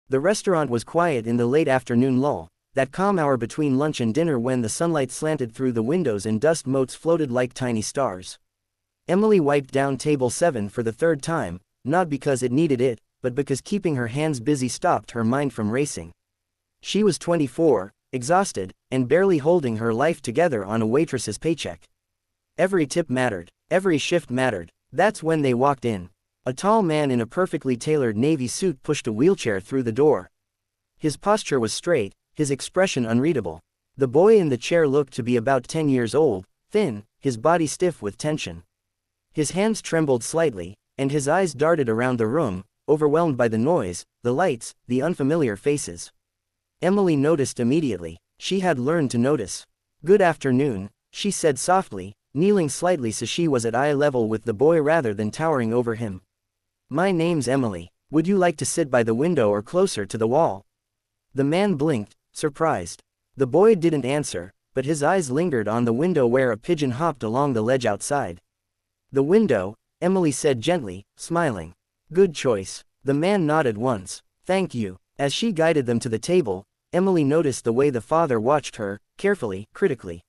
The restaurant was quiet in the late afternoon lull, that calm hour between lunch and dinner when the sunlight slanted through the windows and dust motes floated like tiny stars. Emily wiped down table 7 for the third time, not because it needed it, but because keeping her hands busy stopped her mind from racing. She was 24, exhausted, and barely holding her life together on a waitress's paycheck. Every tip mattered. Every shift mattered. That's when they walked in. A tall man in a perfectly tailored navy suit pushed a wheelchair through the door. His posture was straight, his expression unreadable. The boy in the chair looked to be about 10 years old, thin, his body stiff with tension. His hands trembled slightly, and his eyes darted around the room, overwhelmed by the noise, the lights, the unfamiliar faces. Emily noticed immediately. She had learned to notice. "Good afternoon," she said softly, kneeling slightly so she was at eye level with the boy rather than towering over him. "My name's Emily. Would you like to sit by the window or closer to the wall?" The man blinked, surprised. The boy didn't answer, but his eyes lingered on the window where a pigeon hopped along the ledge outside. "The window," Emily said gently, smiling. "Good choice." The man nodded once. "Thank you." As she guided them to the table, Emily noticed the way the father watched her, carefully, critically.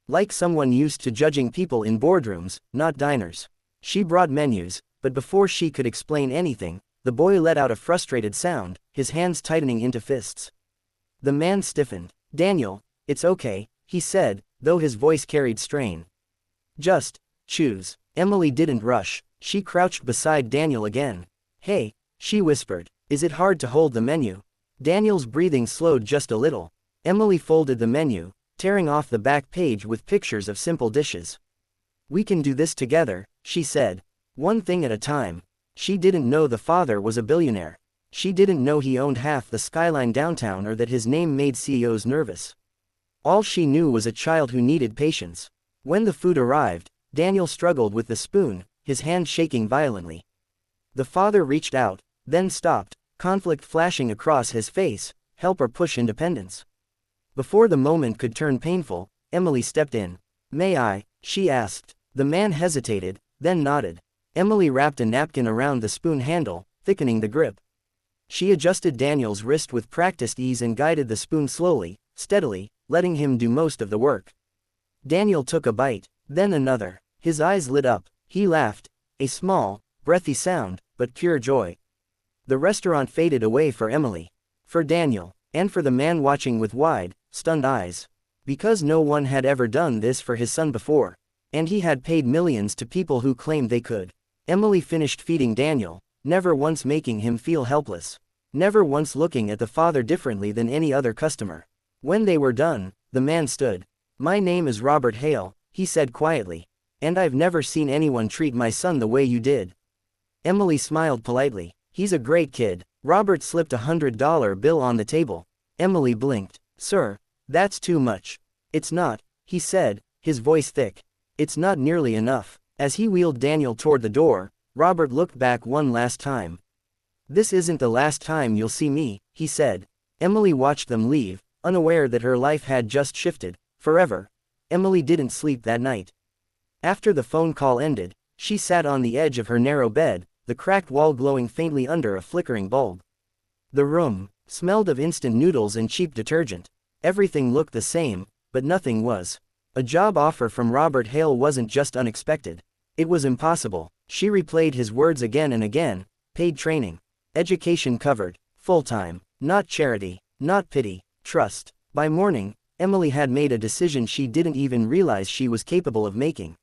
Like someone used to judging people in boardrooms, not diners. She brought menus, but before she could explain anything, the boy let out a frustrated sound, his hands tightening into fists. The man stiffened. "Daniel, it's okay," he said, though his voice carried strain. "Just choose." Emily didn't rush. She crouched beside Daniel again. "Hey," she whispered, "is it hard to hold the menu?" Daniel's breathing slowed just a little. Emily folded the menu, tearing off the back page with pictures of simple dishes. "We can do this together," she said. "One thing at a time." She didn't know the father was a billionaire. She didn't know he owned half the skyline downtown or that his name made CEOs nervous. All she knew was a child who needed patience. When the food arrived, Daniel struggled with the spoon, his hand shaking violently. The father reached out, then stopped, conflict flashing across his face. Help or push independence? Before the moment could turn painful, Emily stepped in. "May I?" she asked. The man hesitated, then nodded. Emily wrapped a napkin around the spoon handle, thickening the grip. She adjusted Daniel's wrist with practiced ease and guided the spoon slowly, steadily, letting him do most of the work. Daniel took a bite, then another. His eyes lit up. He laughed, a small, breathy sound, but pure joy. The restaurant faded away for Emily. For Daniel, and for the man watching with wide, stunned eyes. Because no one had ever done this for his son before. And he had paid millions to people who claimed they could. Emily finished feeding Daniel, never once making him feel helpless. Never once looking at the father differently than any other customer. When they were done, the man stood. "My name is Robert Hale," he said quietly. "And I've never seen anyone treat my son the way you did." Emily smiled politely. "He's a great kid." Robert slipped $100 bill on the table. Emily blinked. "Sir, that's too much." "It's not," he said, his voice thick. "It's not nearly enough." As he wheeled Daniel toward the door, Robert looked back one last time. "This isn't the last time you'll see me," he said. Emily watched them leave, unaware that her life had just shifted, forever. Emily didn't sleep that night. After the phone call ended, she sat on the edge of her narrow bed, the cracked wall glowing faintly under a flickering bulb. The room smelled of instant noodles and cheap detergent. Everything looked the same, but nothing was. A job offer from Robert Hale wasn't just unexpected. It was impossible. She replayed his words again and again. Paid training. Education covered. Full-time. Not charity. Not pity. Trust. By morning, Emily had made a decision she didn't even realize she was capable of making.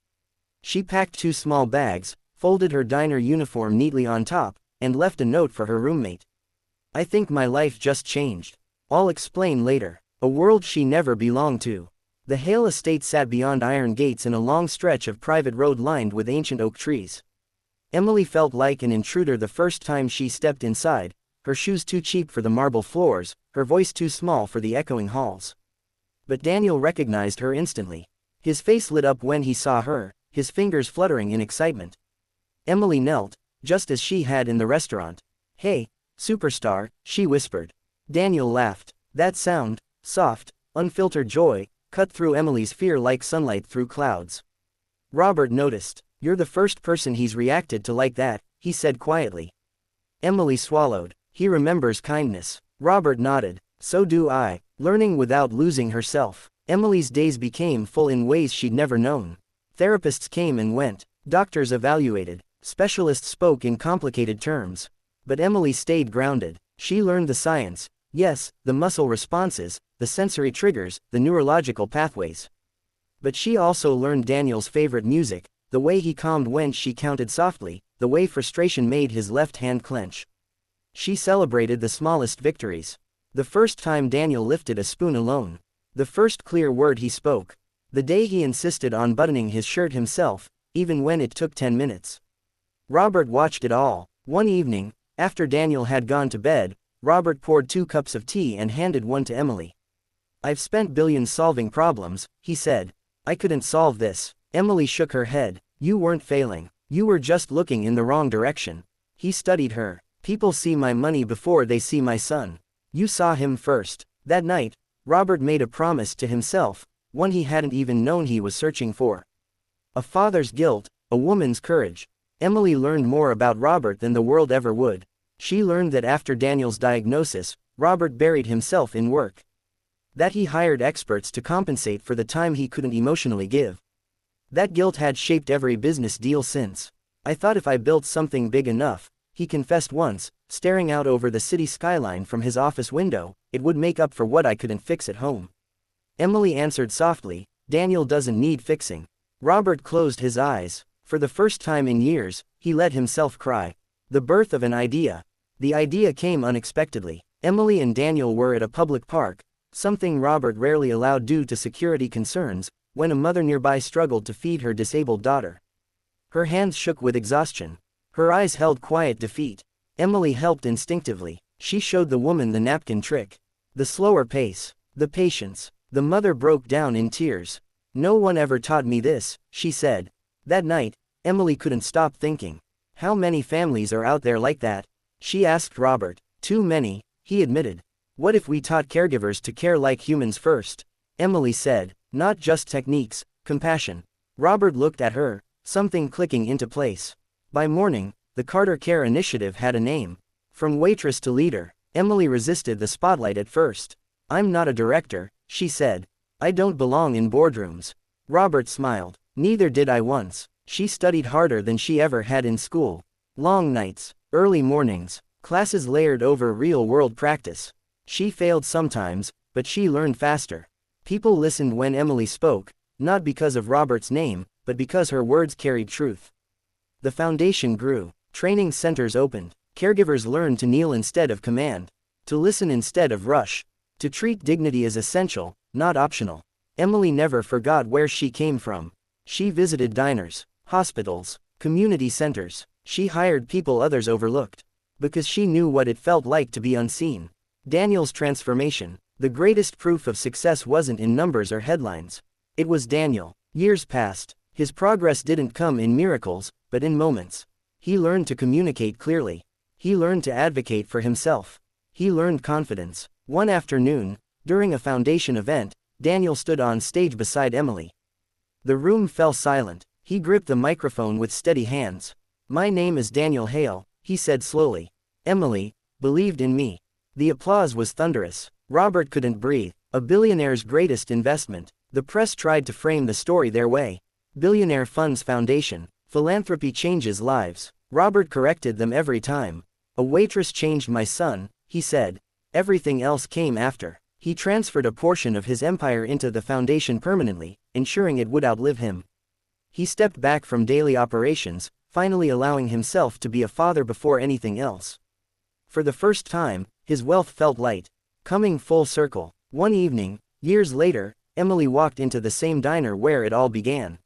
She packed 2 small bags, folded her diner uniform neatly on top, and left a note for her roommate. "I think my life just changed. I'll explain later." A world she never belonged to. The Hale estate sat beyond iron gates in a long stretch of private road lined with ancient oak trees. Emily felt like an intruder the first time she stepped inside, her shoes too cheap for the marble floors, her voice too small for the echoing halls. But Daniel recognized her instantly. His face lit up when he saw her, his fingers fluttering in excitement. Emily knelt, just as she had in the restaurant. "Hey, superstar," she whispered. Daniel laughed. That sound, soft, unfiltered joy, cut through Emily's fear like sunlight through clouds. Robert noticed. "You're the first person he's reacted to like that," he said quietly. Emily swallowed. He remembers kindness. Robert nodded. So do I. Learning without losing herself. Emily's days became full in ways she'd never known. Therapists came and went. Doctors evaluated. Specialists spoke in complicated terms. But Emily stayed grounded. She learned the science. Yes, the muscle responses, the sensory triggers, the neurological pathways. But she also learned Daniel's favorite music, the way he calmed when she counted softly, the way frustration made his left hand clench. She celebrated the smallest victories. The first time Daniel lifted a spoon alone. The first clear word he spoke. The day he insisted on buttoning his shirt himself, even when it took 10 minutes. Robert watched it all. One evening, after Daniel had gone to bed, Robert poured 2 cups of tea and handed one to Emily. I've spent billions solving problems, he said. I couldn't solve this. Emily shook her head. You weren't failing. You were just looking in the wrong direction. He studied her. People see my money before they see my son. You saw him first. That night, Robert made a promise to himself, one he hadn't even known he was searching for. A father's guilt, a woman's courage. Emily learned more about Robert than the world ever would. She learned that after Daniel's diagnosis, Robert buried himself in work. That he hired experts to compensate for the time he couldn't emotionally give. That guilt had shaped every business deal since. I thought if I built something big enough, he confessed once, staring out over the city skyline from his office window, it would make up for what I couldn't fix at home. Emily answered softly, Daniel doesn't need fixing. Robert closed his eyes. For the first time in years, he let himself cry. The birth of an idea. The idea came unexpectedly. Emily and Daniel were at a public park, something Robert rarely allowed due to security concerns, when a mother nearby struggled to feed her disabled daughter. Her hands shook with exhaustion. Her eyes held quiet defeat. Emily helped instinctively. She showed the woman the napkin trick. The slower pace. The patience. The mother broke down in tears. No one ever taught me this, she said. That night, Emily couldn't stop thinking. How many families are out there like that? She asked Robert. Too many, he admitted. What if we taught caregivers to care like humans first? Emily said. Not just techniques, compassion. Robert looked at her, something clicking into place. By morning, the Carter Care Initiative had a name. From waitress to leader, Emily resisted the spotlight at first. I'm not a director, she said. I don't belong in boardrooms. Robert smiled. Neither did I once. She studied harder than she ever had in school. Long nights, early mornings, classes layered over real-world practice. She failed sometimes, but she learned faster. People listened when Emily spoke, not because of Robert's name, but because her words carried truth. The foundation grew. Training centers opened. Caregivers learned to kneel instead of command, to listen instead of rush, to treat dignity as essential, not optional. Emily never forgot where she came from. She visited diners, hospitals, community centers. She hired people others overlooked, because she knew what it felt like to be unseen. Daniel's transformation. The greatest proof of success wasn't in numbers or headlines. It was Daniel. Years passed. His progress didn't come in miracles, but in moments. He learned to communicate clearly. He learned to advocate for himself. He learned confidence. One afternoon, during a foundation event, Daniel stood on stage beside Emily. The room fell silent. He gripped the microphone with steady hands. My name is Daniel Hale, he said slowly. Emily believed in me. The applause was thunderous. Robert couldn't breathe. A billionaire's greatest investment. The press tried to frame the story their way. Billionaire funds foundation. Philanthropy changes lives. Robert corrected them every time. A waitress changed my son, he said. Everything else came after. He transferred a portion of his empire into the foundation permanently, ensuring it would outlive him. He stepped back from daily operations, finally allowing himself to be a father before anything else. For the first time, his wealth felt light. Coming full circle. One evening, years later, Emily walked into the same diner where it all began.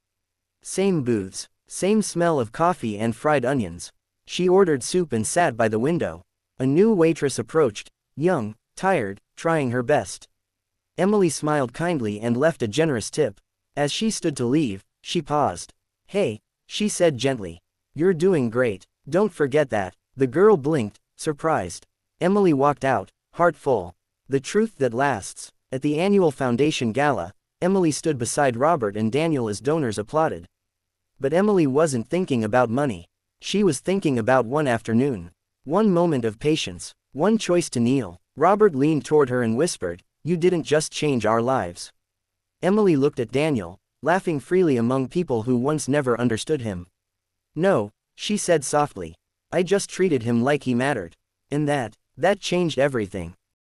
Same booths. Same smell of coffee and fried onions. She ordered soup and sat by the window. A new waitress approached, young, tired, trying her best. Emily smiled kindly and left a generous tip. As she stood to leave, she paused. Hey, she said gently. You're doing great. Don't forget that. The girl blinked, surprised. Emily walked out, heart full. The truth that lasts. At the annual foundation gala, Emily stood beside Robert and Daniel as donors applauded. But Emily wasn't thinking about money. She was thinking about one afternoon. One moment of patience. One choice to kneel. Robert leaned toward her and whispered, "You didn't just change our lives." Emily looked at Daniel, laughing freely among people who once never understood him. "No," she said softly. "I just treated him like he mattered. And that changed everything."